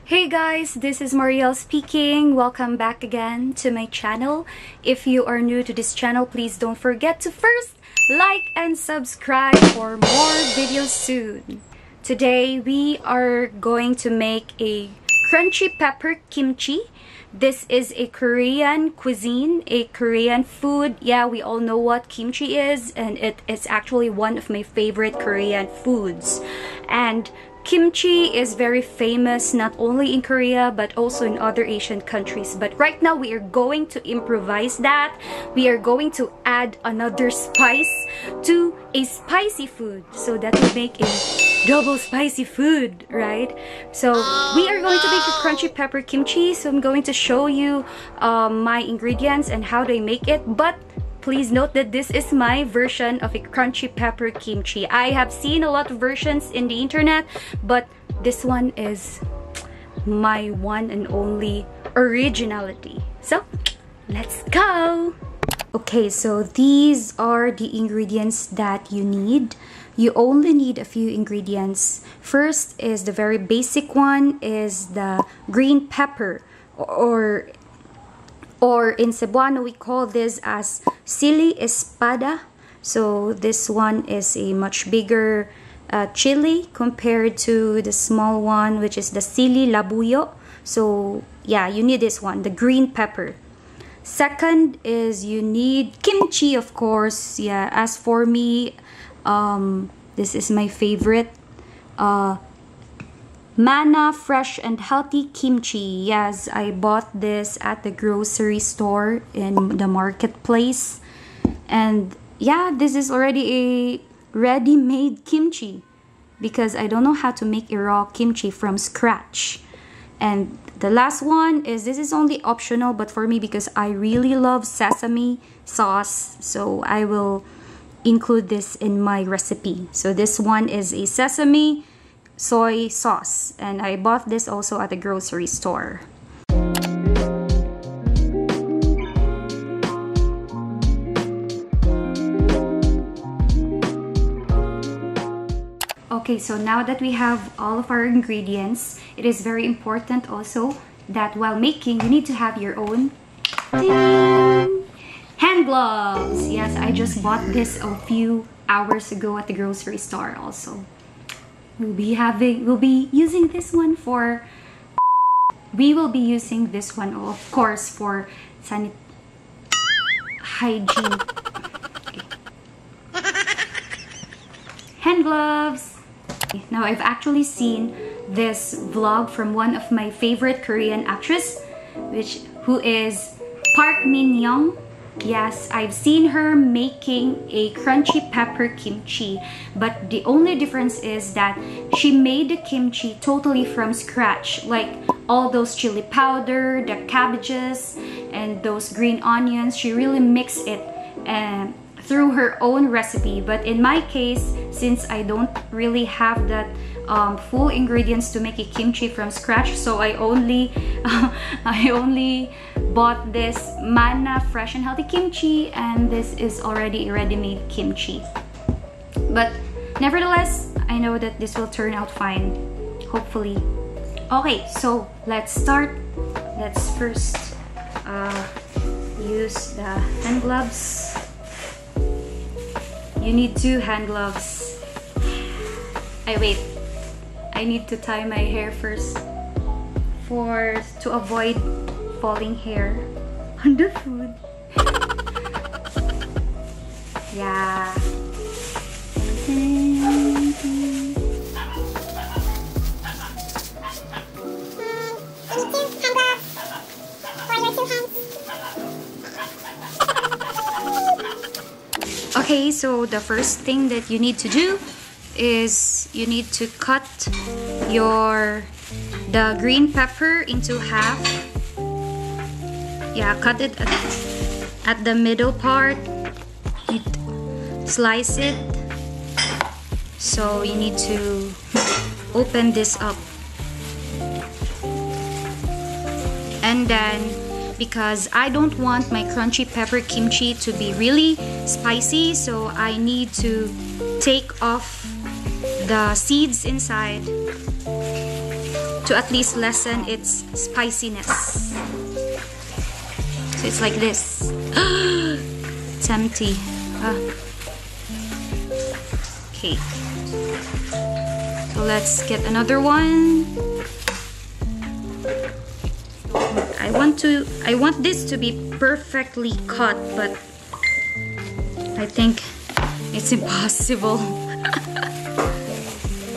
Hey guys, this is Marielle speaking. Welcome back again to my channel. If you are new to this channel, please don't forget to first like and subscribe for more videos soon. Today we are going to make a crunchy pepper kimchi. This is a Korean cuisine, a Korean food. Yeah, we all know what kimchi is, and it's actually one of my favorite Korean foods. And kimchi is very famous not only in Korea but also in other Asian countries. But right now we are going to improvise that. We are going to add another spice to a spicy food so that will make a double spicy food, right? So we are going to make a crunchy pepper kimchi. So I'm going to show you my ingredients and how they make it. But please note that this is my version of a crunchy pepper kimchi. I have seen a lot of versions in the internet, but this one is my one and only originality. So let's go! Okay, so these are the ingredients that you need. You only need a few ingredients. First is the very basic one, is the green pepper, or in Cebuano we call this as SILI ESPADA. So this one is a much bigger chili compared to the small one, which is the SILI labuyo. So yeah, you need this one, the green pepper. Second is you need kimchi, of course. Yeah, as for me, this is my favorite. Mana fresh and healthy kimchi. Yes, I bought this at the grocery store in the marketplace. And yeah, this is already a ready-made kimchi because I don't know how to make a raw kimchi from scratch. And the last one is, this is only optional, but for me, because I really love sesame sauce, so I will include this in my recipe. So this one is a sesame soy sauce, and I bought this also at the grocery store. Okay, so now that we have all of our ingredients, it is very important also that while making, you need to have your own hand gloves. Yes, I just bought this a few hours ago at the grocery store also. We'll be using this one for of course for hygiene. Okay. Hand gloves. Now I've actually seen this vlog from one of my favorite Korean actress, who is Park Min Young. Yes, I've seen her making a crunchy pepper kimchi, but the only difference is that she made the kimchi totally from scratch, like all those chili powder, the cabbages, and those green onions. She really mixed it through her own recipe. But in my case, since I don't really have that full ingredients to make a kimchi from scratch, so I only bought this Mana fresh and healthy kimchi, and this is already a ready-made kimchi. But nevertheless, I know that this will turn out fine, hopefully. Okay, so let's start. Let's first use the hand gloves. You need 2 hand gloves. I need to tie my hair first to avoid falling hair on the food. Yeah. Okay, so the first thing that you need to do is you need to cut the green pepper into half. Yeah, cut it at the middle part. You slice it. So you need to open this up. And then, because I don't want my crunchy pepper kimchi to be really spicy, so I need to take off the seeds inside to at least lessen its spiciness. So it's like this. It's empty. Okay. So let's get another one. I want this to be perfectly cut, but I think it's impossible.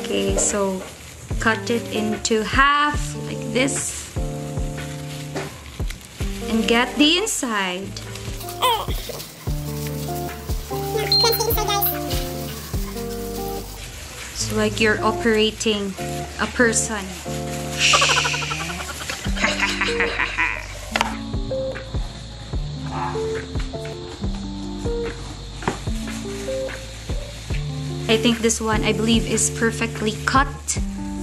Okay, so cut it into half like this and get the inside. It's like you're operating a person. I think this one, I believe, is perfectly cut.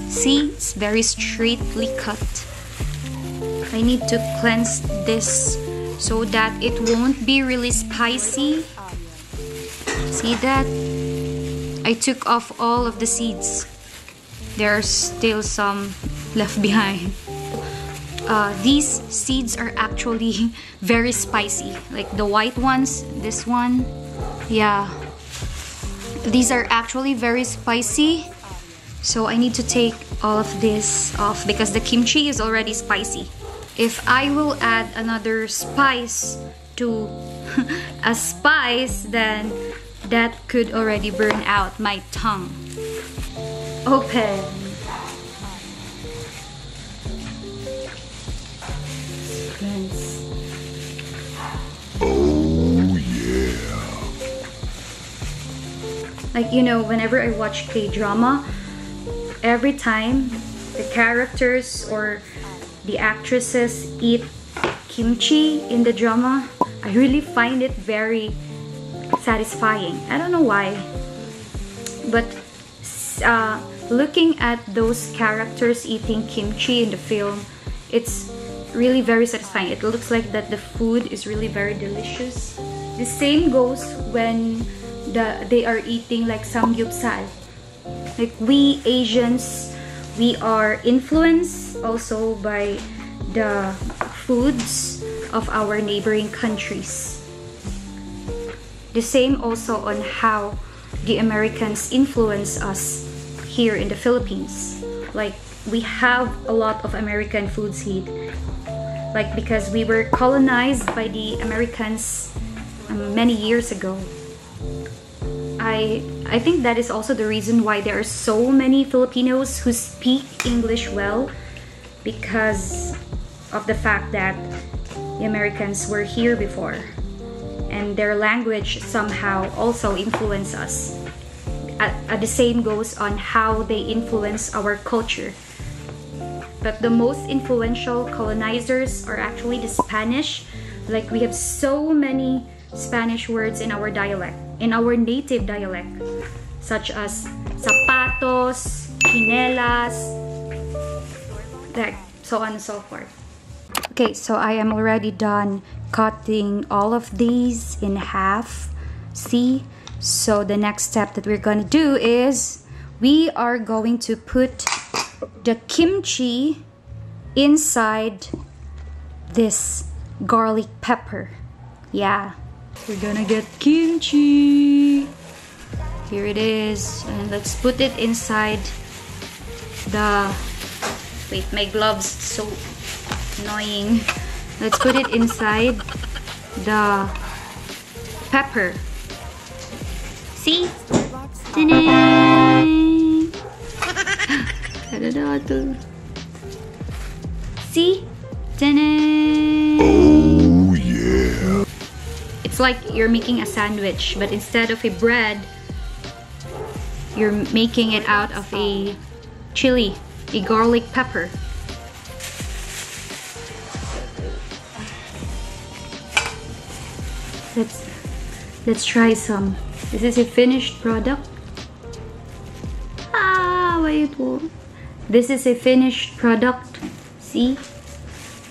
See, it's very straightly cut. I need to cleanse this so that it won't be really spicy. See that? I took off all of the seeds. There are still some left behind. These seeds are actually very spicy. Like the white ones, this one. Yeah. These are actually very spicy. So I need to take all of this off because the kimchi is already spicy. If I will add another spice to a spice, then that could already burn out my tongue. Open. Oh yeah. Like, you know, whenever I watch K-drama, every time the characters or the actresses eat kimchi in the drama, I really find it very satisfying. I don't know why, but looking at those characters eating kimchi in the film, it's really very satisfying. It looks like that the food is really very delicious. The same goes when they are eating like samgyeopsal. Like we Asians, we are influenced also by the foods of our neighboring countries. The same also on how the Americans influence us here in the Philippines. Like we have a lot of American foods here. Like because we were colonized by the Americans many years ago. I think that is also the reason why there are so many Filipinos who speak English well, because of the fact that the Americans were here before and their language somehow also influenced us. The same goes on how they influence our culture. But the most influential colonizers are actually the Spanish. Like we have so many Spanish words in our dialect, in our native dialect, such as zapatos, chinelas, like so on and so forth. Okay, so I am already done cutting all of these in half. See? So the next step that we're gonna do is we are going to put the kimchi inside this garlic pepper. Yeah. We're gonna get kimchi. Here it is. And let's put it inside the... Wait, my gloves so annoying. Let's put it inside the pepper. See? Ta-da! See? Ta-da! Oh yeah. It's like you're making a sandwich, but instead of a bread, you're making it out of a chili, a garlic pepper. Let's try some. This is a finished product. Wait. This is a finished product. See?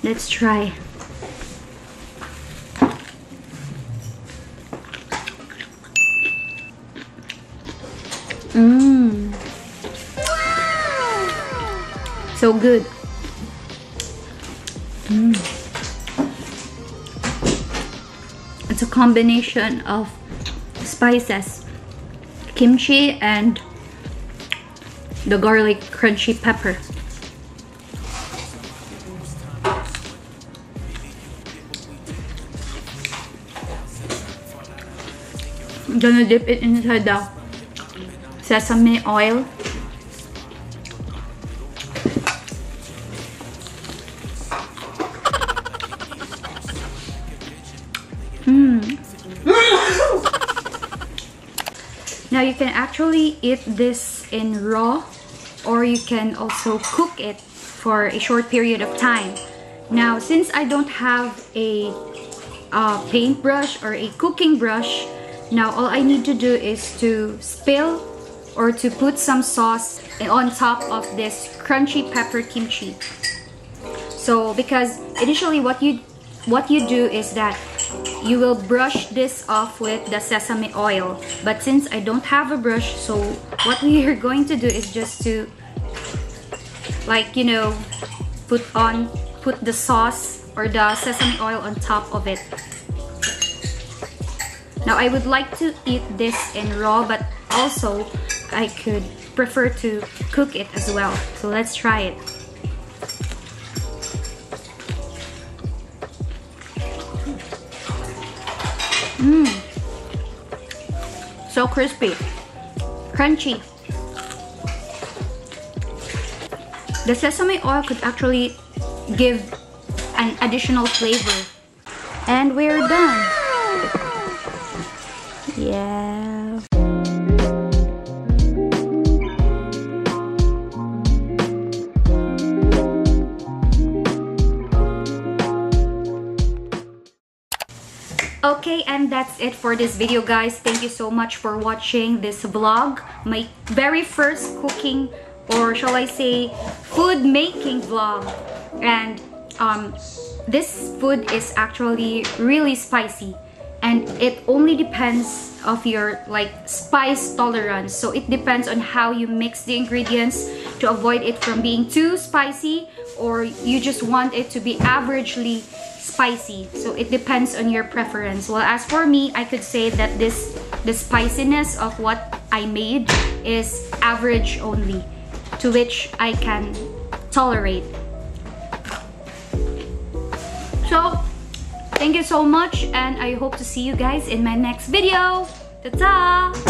Let's try. So good. It's a combination of spices, kimchi and the garlic crunchy pepper. I'm gonna dip it inside the sesame oil. Now you can actually eat this in raw, or you can also cook it for a short period of time. Now since I don't have a paintbrush or a cooking brush, now all I need to do is to spill or to put some sauce on top of this crunchy pepper kimchi. So because initially what you do is that you will brush this off with the sesame oil, but since I don't have a brush, so what we are going to do is just to, like, you know, put the sauce or the sesame oil on top of it. Now I would like to eat this in raw, but also I could prefer to cook it as well. So let's try it. So crispy, crunchy. The sesame oil could actually give an additional flavor. And we're done. Yeah. Okay, and that's it for this video, guys. Thank you so much for watching this vlog, my very first cooking, or shall I say food making vlog. And this food is actually really spicy, and it only depends of your spice tolerance. So it depends on how you mix the ingredients to avoid it from being too spicy, or you just want it to be averagely spicy. So it depends on your preference. Well, as for me, I could say that the spiciness of what I made is average only, to which I can tolerate. So thank you so much, and I hope to see you guys in my next video. Ta-ta!